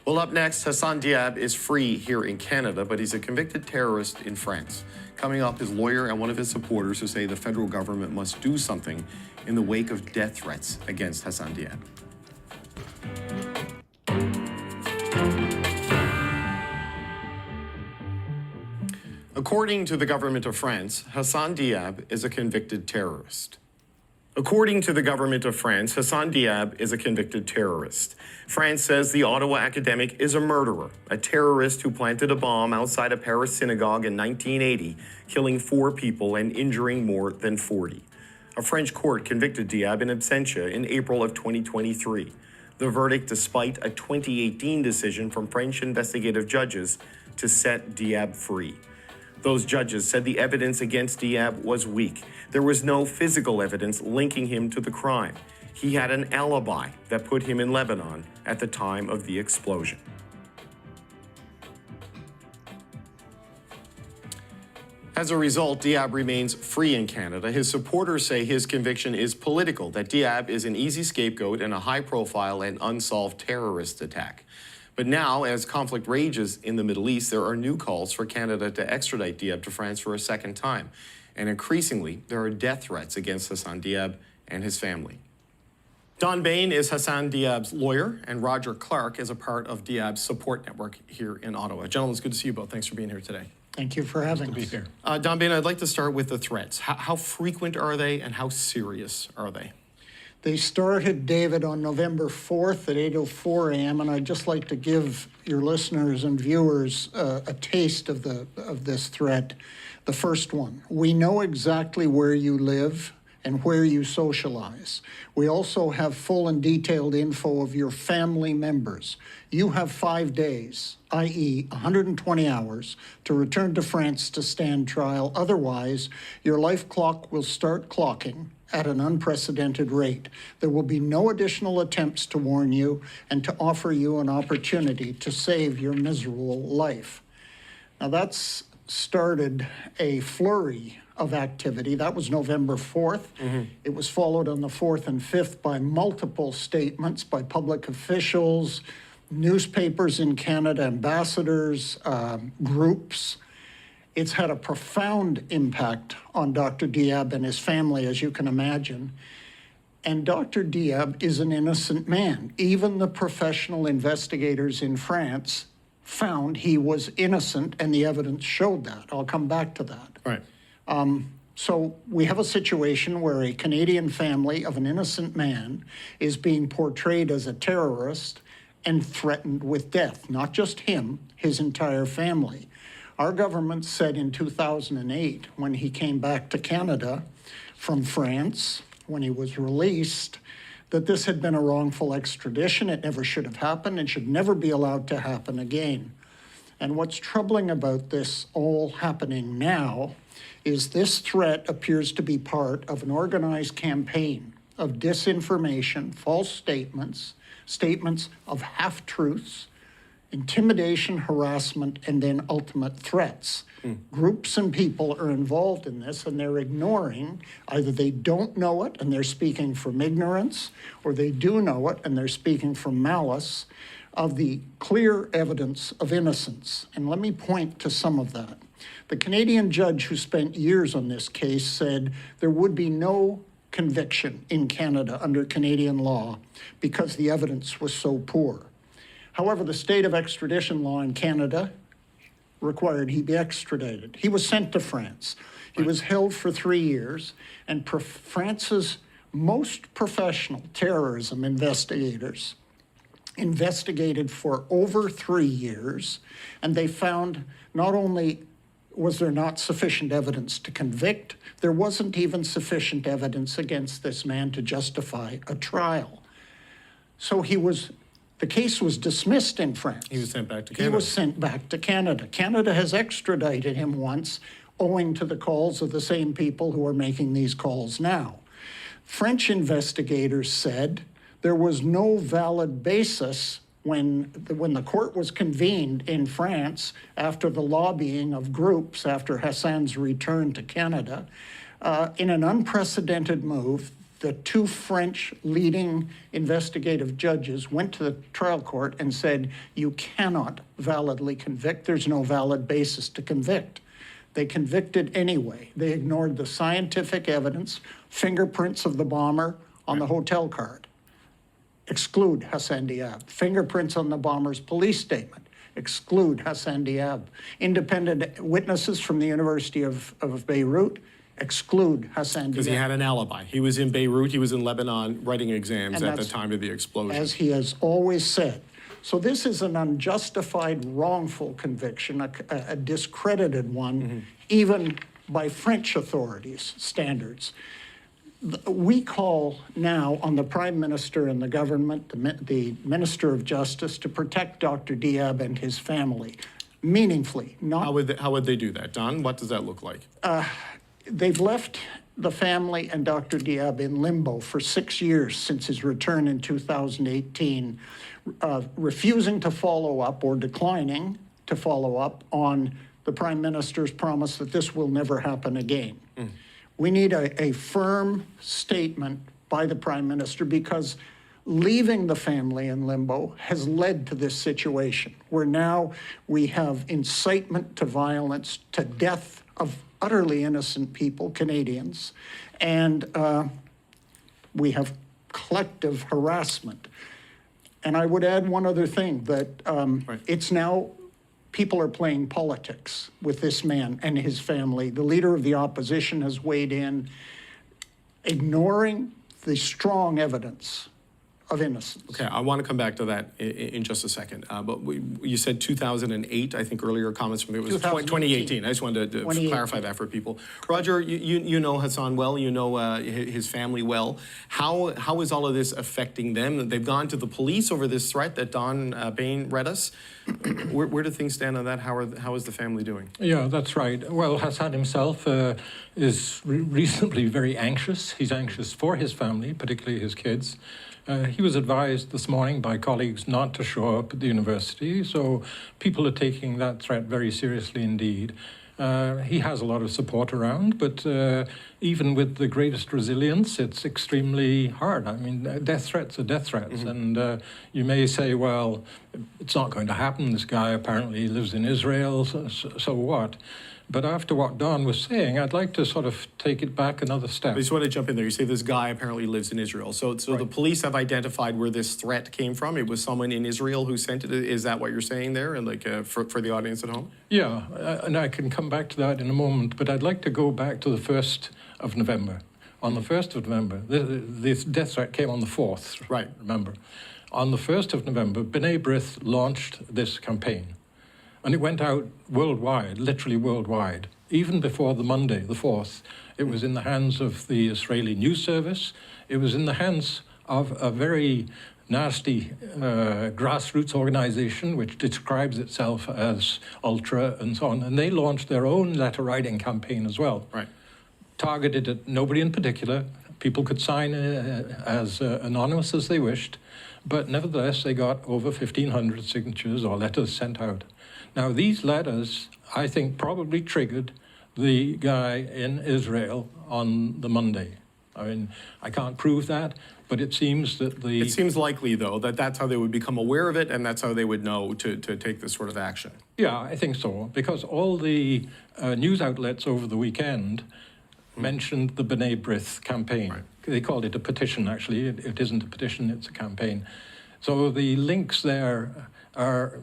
Well, up next, Hassan Diab is free here in Canada, but he's a convicted terrorist in France. Coming up, his lawyer and one of his supporters who say the federal government must do something in the wake of death threats against Hassan Diab. According to the government of France, Hassan Diab is a convicted terrorist. According to the government of France, Hassan Diab is a convicted terrorist. France says the Ottawa academic is a murderer, a terrorist who planted a bomb outside a Paris synagogue in 1980, killing 4 people and injuring more than 40. A French court convicted Diab in absentia in April of 2023. The verdict despite a 2018 decision from French investigative judges to set Diab free. Those judges said the evidence against Diab was weak. There was no physical evidence linking him to the crime. He had an alibi that put him in Lebanon at the time of the explosion. As a result, Diab remains free in Canada. His supporters say his conviction is political, that Diab is an easy scapegoat in a high-profile and unsolved terrorist attack. But now, as conflict rages in the Middle East, there are new calls for Canada to extradite Diab to France for a second time. And increasingly, there are death threats against Hassan Diab and his family. Don Bayne is Hassan Diab's lawyer, and Roger Clark is a part of Diab's support network here in Ottawa. Gentlemen, it's good to see you both. Thanks for being here today. Thank you for having us. Good to be Don here. Bayne, I'd like to start with the threats. How frequent are they, and how serious are they? They started, David, on November 4th at 8:04 a.m., and I'd just like to give your listeners and viewers a taste of this threat. The first one: we know exactly where you live and where you socialize. We also have full and detailed info of your family members. You have 5 days, i.e. 120 hours, to return to France to stand trial. Otherwise, your life clock will start clocking at an unprecedented rate. There will be no additional attempts to warn you and to offer you an opportunity to save your miserable life. Now that's started a flurry of activity. That was November 4th. It was followed on the 4th and 5th by multiple statements by public officials, newspapers in Canada, ambassadors, groups. It's had a profound impact on Dr. Diab and his family, as you can imagine. And Dr. Diab is an innocent man. Even the professional investigators in France found he was innocent, and the evidence showed that. I'll come back to that. Right. So we have a situation where a Canadian family of an innocent man is being portrayed as a terrorist and threatened with death. Not just him, his entire family. Our government said in 2008, when he came back to Canada from France, when he was released, that this had been a wrongful extradition. It never should have happened and should never be allowed to happen again. And what's troubling about this all happening now is this threat appears to be part of an organized campaign of disinformation, false statements, statements of half-truths, intimidation, harassment, and then ultimate threats. Groups and people are involved in this, and they're ignoring, either they don't know it and they're speaking from ignorance, or they do know it and they're speaking from malice, of the clear evidence of innocence. And let me point to some of that. The Canadian judge who spent years on this case said there would be no conviction in Canada under Canadian law because the evidence was so poor. However, the state of extradition law in Canada required he be extradited. He was sent to France. He was held for 3 years, and France's most professional terrorism investigators investigated for over 3 years, and they found not only was there not sufficient evidence to convict, there wasn't even sufficient evidence against this man to justify a trial. So the case was dismissed in France. He was sent back to Canada. He was sent back to Canada. Canada has extradited him once, owing to the calls of the same people who are making these calls now. French investigators said there was no valid basis when the court was convened in France after the lobbying of groups after Hassan's return to Canada. In an unprecedented move, the two French leading investigative judges went to the trial court and said, you cannot validly convict. There's no valid basis to convict. They convicted anyway. They ignored the scientific evidence, fingerprints of the bomber on the hotel card. Exclude Hassan Diab. Fingerprints on the bomber's police statement. Exclude Hassan Diab. Independent witnesses from the University of Beirut. Exclude Hassan Diab. Because he had an alibi. He was in Beirut, he was in Lebanon writing exams at the time of the explosion. As he has always said. So this is an unjustified, wrongful conviction, a discredited one, even by French authorities' standards. We call now on the Prime Minister and the government, the Minister of Justice, to protect Dr. Diab and his family meaningfully. Not How would they do that, Don? What does that look like? They've left the family and Dr. Diab in limbo for 6 years since his return in 2018, refusing to follow up or declining to follow up on the Prime Minister's promise that this will never happen again. We need a firm statement by the Prime Minister, because leaving the family in limbo has led to this situation where now we have incitement to violence, to death of utterly innocent people, Canadians, and we have collective harassment. And I would add one other thing, that it's now, people are playing politics with this man and his family. The leader of the opposition has weighed in, ignoring the strong evidence of innocence. Okay, I want to come back to that in just a second. But you said 2008, I think earlier comments from me, it was 2018. I just wanted to clarify that for people. Roger, you know Hassan well, you know his family well. How is all of this affecting them? They've gone to the police over this threat that Don Bayne read us. Where do things stand on that? How is the family doing? Yeah, that's right. Well, Hassan himself is reasonably very anxious. He's anxious for his family, particularly his kids. He was advised this morning by colleagues not to show up at the university, so people are taking that threat very seriously indeed. He has a lot of support around, but even with the greatest resilience, it's extremely hard. I mean, death threats are death threats, and you may say, well, it's not going to happen. This guy apparently lives in Israel, so what? But after what Don was saying, I'd like to sort of take it back another step. I just want to jump in there. You say this guy apparently lives in Israel. So right. The police have identified where this threat came from. It was someone in Israel who sent it. Is that what you're saying there, and like for the audience at home? Yeah, and I can come back to that in a moment. But I'd like to go back to the 1st of November. On the 1st of November, this death threat came on the 4th. Right. Remember, on the 1st of November, B'nai B'rith launched this campaign. And it went out worldwide, literally worldwide. Even before the Monday, the 4th, it was in the hands of the Israeli news service. It was in the hands of a very nasty grassroots organization which describes itself as ultra and so on. And they launched their own letter-writing campaign as well. Right. Targeted at nobody in particular. People could sign as anonymous as they wished. But nevertheless, they got over 1,500 signatures or letters sent out. Now, these letters, I think, probably triggered the guy in Israel on the Monday. I mean, I can't prove that, but it seems that It seems likely, though, that that's how they would become aware of it, and that's how they would know to take this sort of action. Yeah, I think so, because all the news outlets over the weekend mentioned the B'nai B'rith campaign. Right. They called it a petition, actually. It isn't a petition, it's a campaign. So the links there are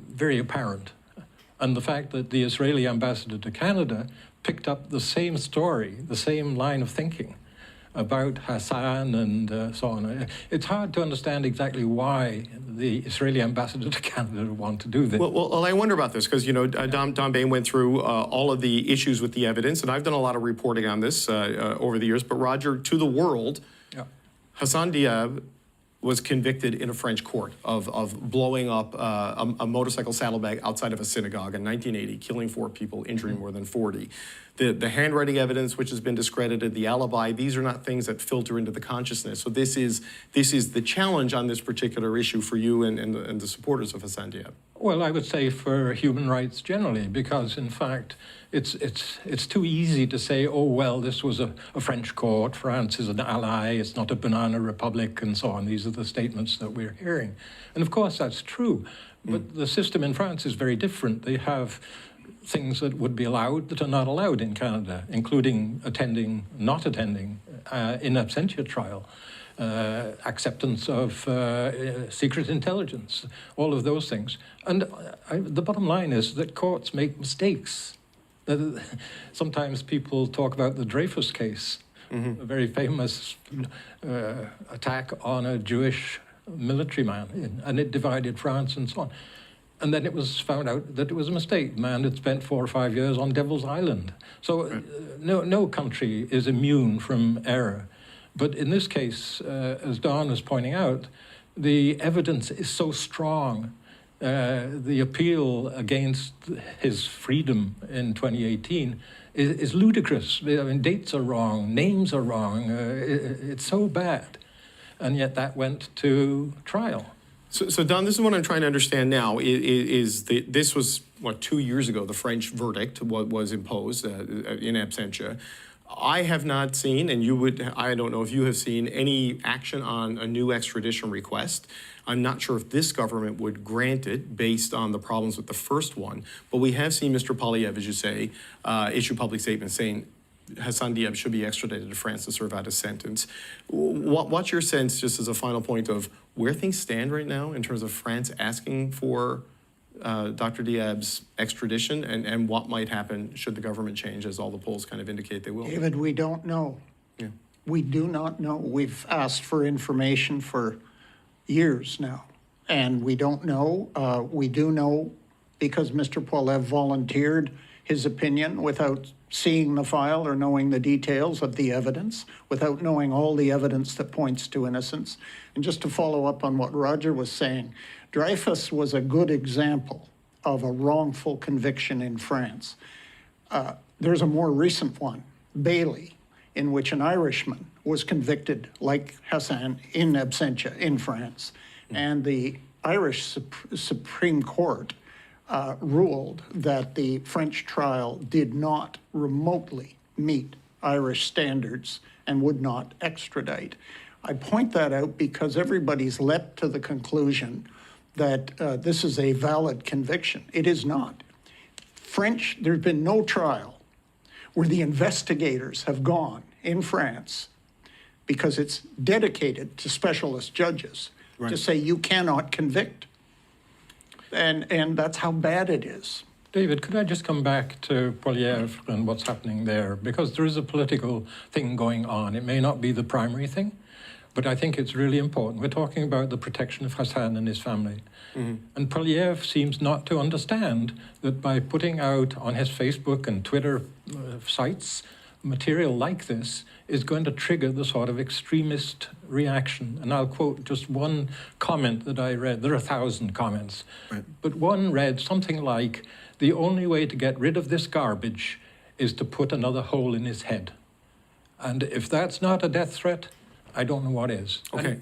very apparent. And the fact that the Israeli ambassador to Canada picked up the same story, the same line of thinking about Hassan and so on. It's hard to understand exactly why the Israeli ambassador to Canada would want to do this. Well, I wonder about this because, you know, Don Bayne went through all of the issues with the evidence, and I've done a lot of reporting on this over the years. But Roger, to the world, yeah. Hassan Diab was convicted in a French court of blowing up a motorcycle saddlebag outside of a synagogue in 1980, killing 4 people, injuring more than 40. The handwriting evidence, which has been discredited, the alibi, these are not things that filter into the consciousness. So this is the challenge on this particular issue for you and the supporters of Hassan Diab. Well, I would say for human rights generally, because in fact, it's too easy to say, oh, well, this was a French court, France is an ally, it's not a banana republic, and so on. These are the statements that we're hearing. And of course, that's true. But the system in France is very different. They have things that would be allowed that are not allowed in Canada, including not attending in absentia trial. Acceptance of secret intelligence, all of those things. And the bottom line is that courts make mistakes. Sometimes people talk about the Dreyfus case, a very famous attack on a Jewish military man, and it divided France and so on. And then it was found out that it was a mistake. The man had spent 4 or 5 years on Devil's Island. So no country is immune from error. But in this case, as Don was pointing out, the evidence is so strong. The appeal against his freedom in 2018 is ludicrous. I mean, dates are wrong, names are wrong. It's so bad. And yet that went to trial. So Don, this is what I'm trying to understand now, this was, 2 years ago, the French verdict was imposed in absentia. I have not seen, and I don't know if you have seen, any action on a new extradition request. I'm not sure if this government would grant it based on the problems with the first one, but we have seen Mr. Poilievre, as you say, issue public statements saying Hassan Diab should be extradited to France to serve out his sentence. What's your sense, just as a final point, of where things stand right now in terms of France asking for Dr. Diab's extradition, and what might happen should the government change, as all the polls kind of indicate they will? David, we don't know. Yeah. We do not know. We've asked for information for years now, and we don't know. We do know because Mr. Poilievre volunteered his opinion without seeing the file or knowing the details of the evidence, without knowing all the evidence that points to innocence. And just to follow up on what Roger was saying, Dreyfus was a good example of a wrongful conviction in France. There's a more recent one, Bayne, in which an Irishman was convicted, like Hassan, in absentia in France. And the Irish Supreme Court ruled that the French trial did not remotely meet Irish standards and would not extradite. I point that out because everybody's leapt to the conclusion that this is a valid conviction. It is not. There's been no trial where the investigators have gone in France, because it's dedicated to specialist judges, to say you cannot convict. And that's how bad it is. David, could I just come back to Poilievre and what's happening there? Because there is a political thing going on. It may not be the primary thing, but I think it's really important. We're talking about the protection of Hassan and his family. And Poilievre seems not to understand that by putting out on his Facebook and Twitter sites material like this is going to trigger the sort of extremist reaction. And I'll quote just one comment that I read. There are 1,000 comments. But one read something like, "The only way to get rid of this garbage is to put another hole in his head." And if that's not a death threat, I don't know what is. Okay.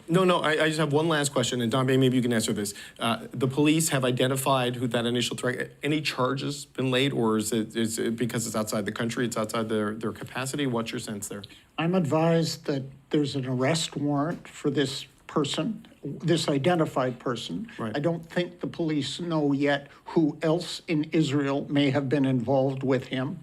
No, I just have one last question, and Don Bayne, maybe you can answer this. The police have identified who that initial threat. Any charges been laid, or is it because it's outside the country, it's outside their capacity? What's your sense there? I'm advised that there's an arrest warrant for this person, this identified person. Right. I don't think the police know yet who else in Israel may have been involved with him.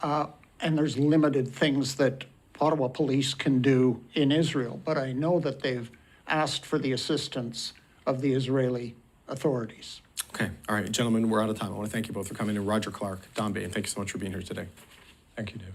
And there's limited things that Ottawa police can do in Israel, but I know that they've asked for the assistance of the Israeli authorities. Okay, all right, gentlemen, we're out of time. I want to thank you both for coming in. Roger Clark, Don Bayne, thank you so much for being here today. Thank you, David.